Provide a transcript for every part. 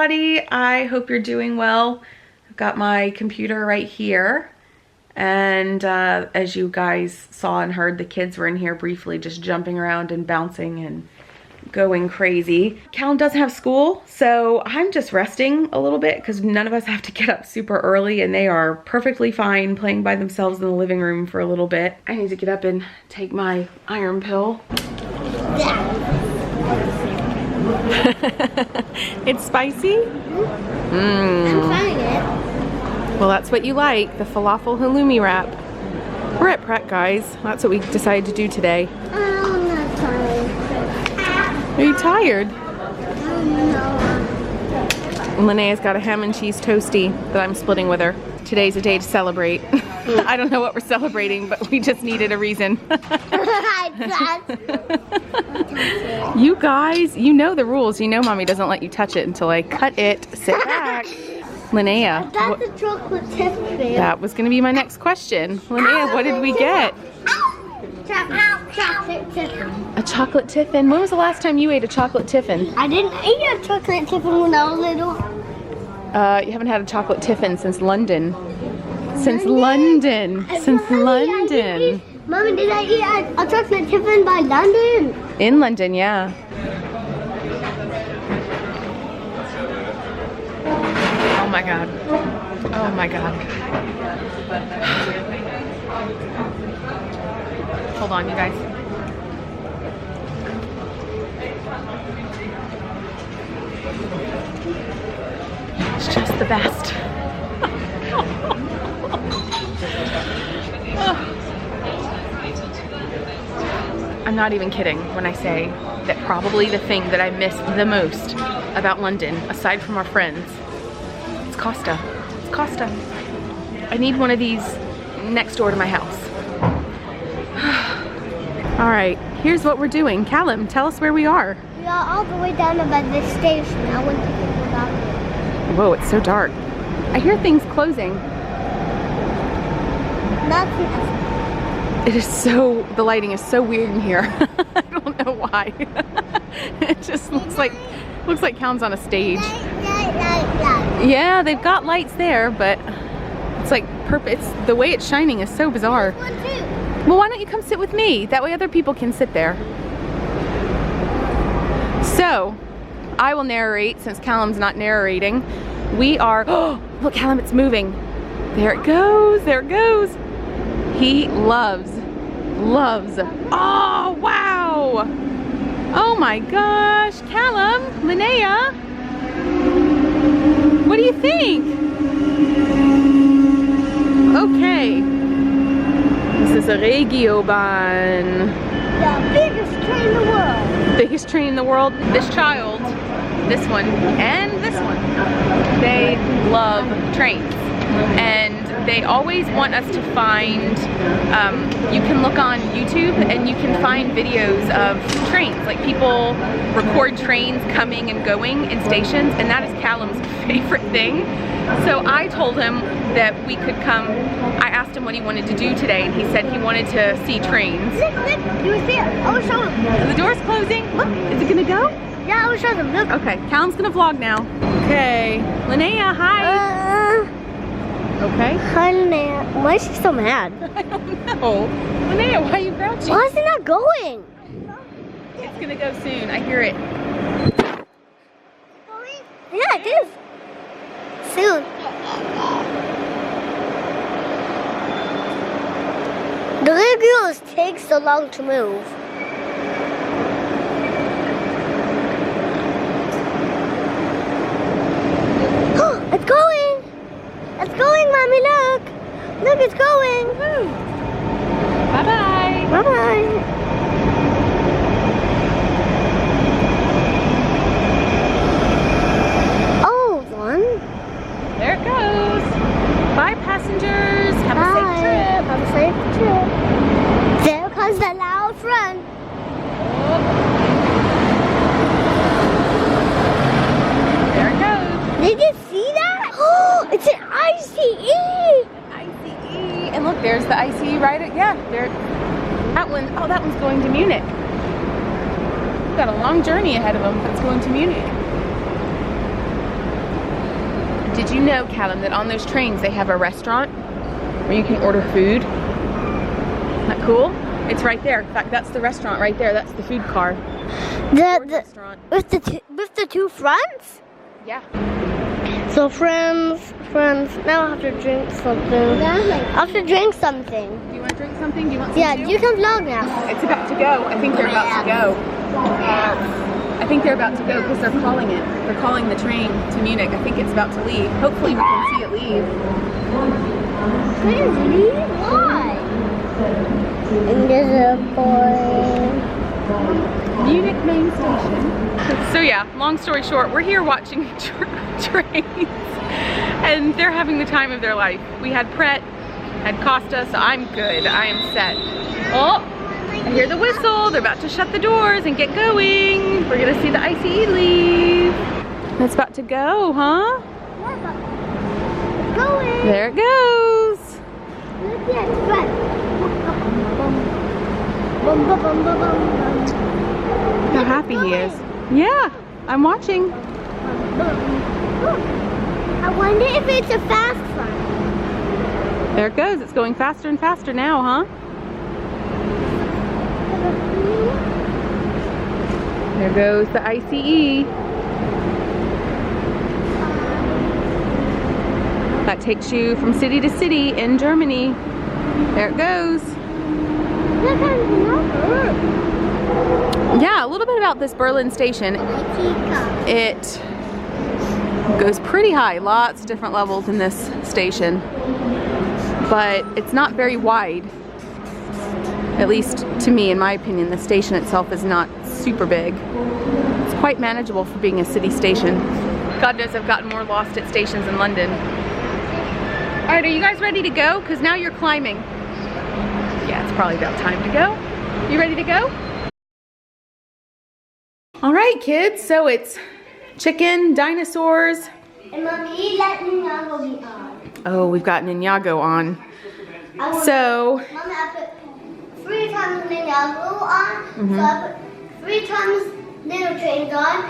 everybody. I hope you're doing well. I've got my computer right here. And as you guys saw and heard, the kids were in here briefly just jumping around and bouncing and going crazy. Callum doesn't have school, so I'm just resting a little bit because none of us have to get up super early, and they are perfectly fine playing by themselves in the living room for a little bit. I need to get up and take my iron pill. It's spicy? I'm trying it. Well, that's what you like, the falafel halloumi wrap. We're at Pret, guys. That's what we decided to do today. I'm not tired. Are you tired? No. Linnea's got a ham and cheese toasty that I'm splitting with her. Today's a day to celebrate. I don't know what we're celebrating, but we just needed a reason. You guys, you know the rules. You know Mommy doesn't let you touch it until I cut it. Sit back. Linnea. That's a chocolate tiffin. That was going to be my next question. Linnea, what did we get? Chocolate tiffin. A chocolate tiffin? When was the last time you ate a chocolate tiffin? I didn't eat a chocolate tiffin when I was little. You haven't had a chocolate tiffin since London. Since London. Mommy, did I eat a chocolate tiffin by London? In London, yeah. Oh my God. Oh my God. Hold on, you guys. It's just the best. I'm not even kidding when I say that probably the thing that I miss the most about London, aside from our friends, it's Costa. It's Costa. I need one of these next door to my house. All right, here's what we're doing. Callum, tell us where we are. We are all the way down by this station. I went to get the doctor. Whoa, it's so dark. I hear things closing. It is so, the lighting is so weird in here. I don't know why. It just looks like Callum's on a stage. Yeah, they've got lights there, but it's like the way it's shining is so bizarre. Well, why don't you come sit with me? That way other people can sit there. So, I will narrate since Callum's not narrating. We are, oh, look Callum, it's moving. There it goes, there it goes. He loves, oh wow. Oh my gosh, Callum, Linnea. What do you think? Okay. This is a Regiobahn. The biggest train in the world. Biggest train in the world. This child, this one, and this one, they love trains. And they always want us to find, you can look on YouTube and you can find videos of trains. Like people record trains coming and going in stations, and that is Callum's favorite thing. So I told him that we could come. I asked him what he wanted to do today, and he said he wanted to see trains. Look, you see it? I will show him. The door's closing. Look, is it gonna go? Yeah, I will show them. Look. Okay, Callum's gonna vlog now. Okay, Linnea, hi. Okay. Hi, Linnea. Why is she so mad? I don't know. Linnea, why are you grouchy? Why is it not going? It's gonna go soon. I hear it. Yeah, it is. Soon. The Legos take so long to move. It's going! It's going, Mommy, look! Look, it's going! Bye-bye! Bye-bye! Oh, one. There it goes! Bye, passengers! Have a safe trip! Have a safe trip! There comes the loud friend! There it goes! Did you see that? Oh, it's an ICE! ICE! And look, there's the ICE right at, yeah, there. That one, oh, that one's going to Munich. We've got a long journey ahead of them, but it's going to Munich. Did you know, Callum, that on those trains they have a restaurant where you can order food? Isn't that cool? It's right there. In fact, that's the restaurant right there. That's the food car. The Restaurant. with the two fronts? Yeah. So friends, now I have to drink something. I have to drink something. Do you want to drink something? Do you want some Yeah, too? you can vlog now. It's about to go. I think they're about to go. I think they're about to go because they're calling it. They're calling the train to Munich. I think it's about to leave. Hopefully we can see it leave. Crazy? Why? And there's a boy. Munich main station. So yeah, long story short, we're here watching trains and they're having the time of their life. We had Pret, had Costa, so I'm good. I am set. Oh, I hear the whistle. They're about to shut the doors and get going. We're gonna see the ICE leave. It's about to go, huh? It's going. There it goes. Look at it. Bum, bum, bum, bum, bum, bum. How happy he is. Yeah, I'm watching. I wonder if it's a fast one. There it goes. It's going faster and faster now, huh? There goes the ICE. That takes you from city to city in Germany. There it goes. Yeah, a little bit about this Berlin station. It goes pretty high, lots of different levels in this station, but it's not very wide. At least to me, in my opinion, the station itself is not super big. It's quite manageable for being a city station. God knows I've gotten more lost at stations in London. All right, are you guys ready to go? Because now you're climbing. Yeah, it's probably about time to go. You ready to go? All right, kids, so it's chicken, dinosaurs. And Mommy, let Ninjago be on. Oh, we've got Ninjago on. So, Mommy, I put 3 times Ninjago on, so I put 3 times Little Trains on,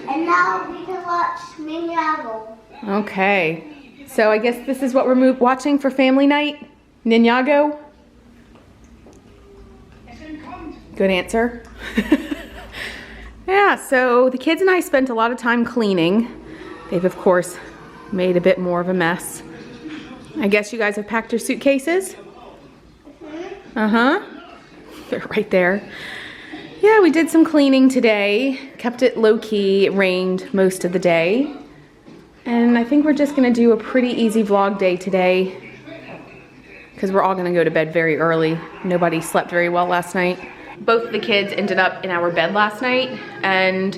and now we can watch Ninjago. okay. So I guess this is what we're watching for family night? Ninjago? Good answer. Yeah, so the kids and I spent a lot of time cleaning. They've, of course, made a bit more of a mess. I guess you guys have packed your suitcases? Uh-huh. They're right there. Yeah, we did some cleaning today. Kept it low-key. It rained most of the day. And I think we're just gonna do a pretty easy vlog day today because we're all gonna go to bed very early. Nobody slept very well last night. Both of the kids ended up in our bed last night, and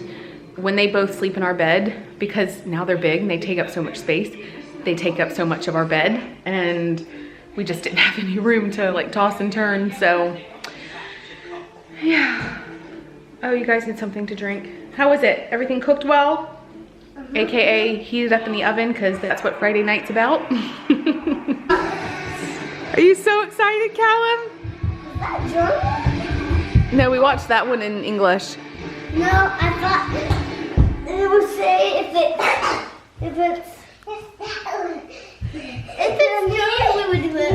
when they both sleep in our bed, because now they're big and they take up so much space, they take up so much of our bed, and we just didn't have any room to like toss and turn, so yeah. Oh, you guys need something to drink. How was it? Everything cooked well? AKA heated up in the oven, because that's what Friday night's about. Are you so excited, Callum? Is that German? No, we watched that one in English. No, I thought it would say if it's German, we would do it.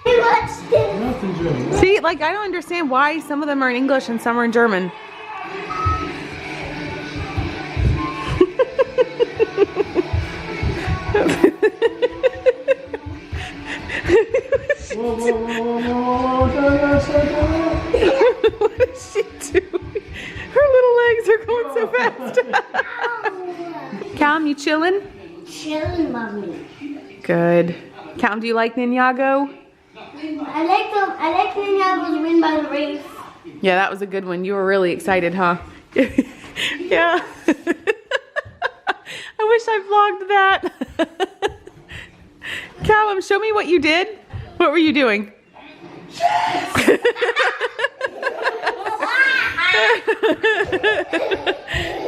We watched it. See, like, I don't understand why some of them are in English and some are in German. What is she doing? Her little legs are going so fast. Callum, you chilling? Chilling, Mommy. Good. Callum, do you like Ninjago? I like Ninjago's win by the race. Yeah, that was a good one. You were really excited, huh? Yeah. I wish I vlogged that. Callum, show me what you did. What were you doing?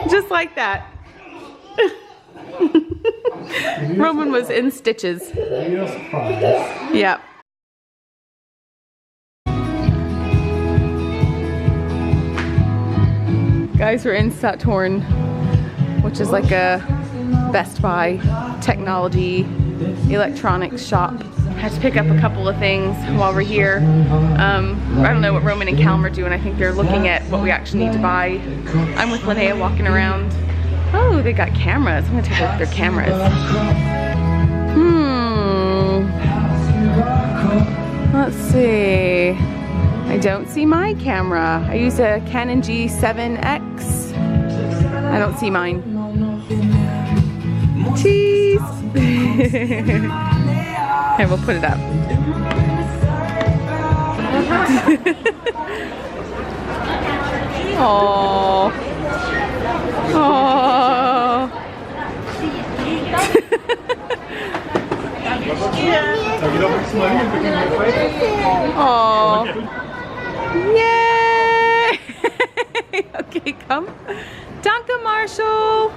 Just like that. Roman was in stitches. Yeah. Guys, we're in Saturn, which is like a Best Buy technology electronics shop. Had to pick up a couple of things while we're here. I don't know what Roman and Callum are doing. I think they're looking at what we actually need to buy. I'm with Linnea walking around. Oh, they got cameras. I'm gonna take a look at their cameras. Let's see. I don't see my camera. I use a Canon G7X. I don't see mine. Cheese! Okay, we'll put it up. Oh. Oh. Oh. Yay! Okay, come. Danke, Marshall.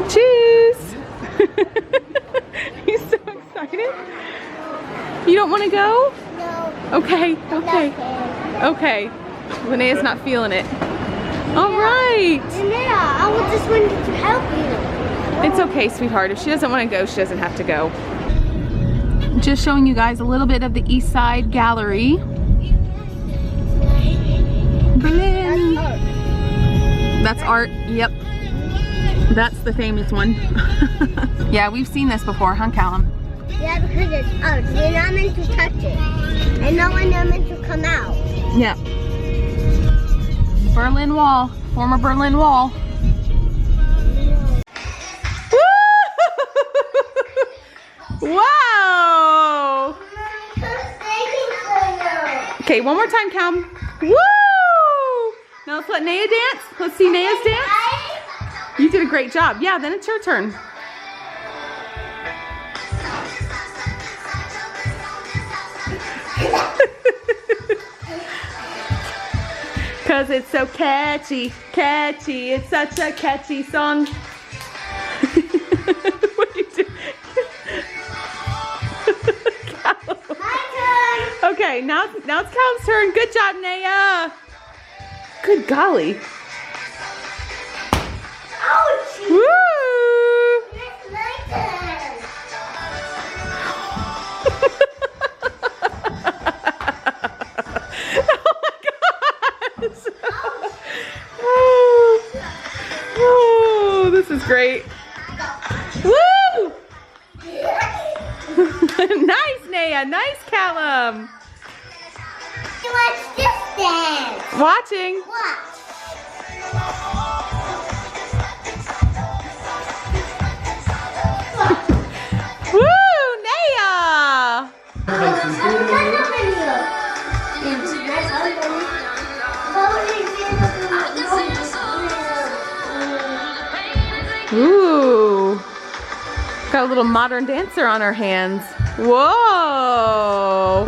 Cheese. He's so excited. You don't want to go? No. Okay, okay. Okay. Linnea's not feeling it. All right. Yeah, I was just wanted to help you. It's okay, sweetheart. If she doesn't want to go, she doesn't have to go. Just showing you guys a little bit of the East Side Gallery. Berlin. That's art. Yep. That's the famous one. Yeah, we've seen this before, huh, Callum? Yeah, because it's art. You're not meant to touch it. And no one is meant to come out. Yeah. Berlin Wall. Former Berlin Wall. Wow! Okay, one more time, Callum. Woo! Now let's let Naya dance. Let's see Naya's dance. You did a great job. Yeah, then it's your turn. Cause it's so catchy, catchy. It's such a catchy song. What do you do? Okay, now it's Callum's turn. Good job, Naya. Good golly. Ouch! Woo! It's my turn. Oh my gosh! Oh, this is great. Woo! Nice, Naya. Nice, Callum. Watch this dance. Watching. Watch. Woo, Naya! Ooh. Got a little modern dancer on her hands. Whoa.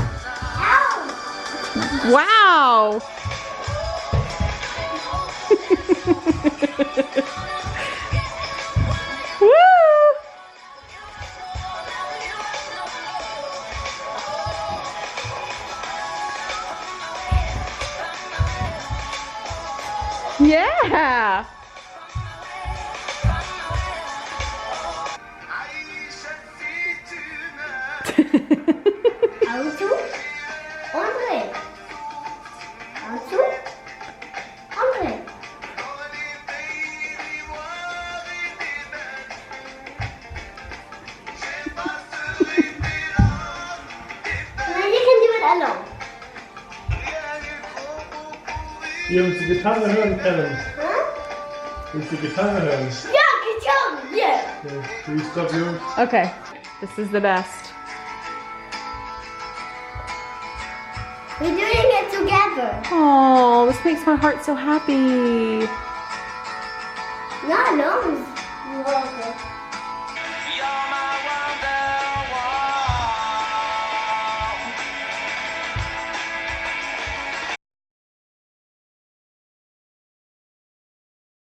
Wow. Woo. Yeah. Willst du die Gitarre hören, Callum? Willst du die Gitarre hören? Yeah, guitar, yeah. Okay. Will you stop yours? Okay, this is the best. We're doing it together. Oh, this makes my heart so happy. No, no. You're my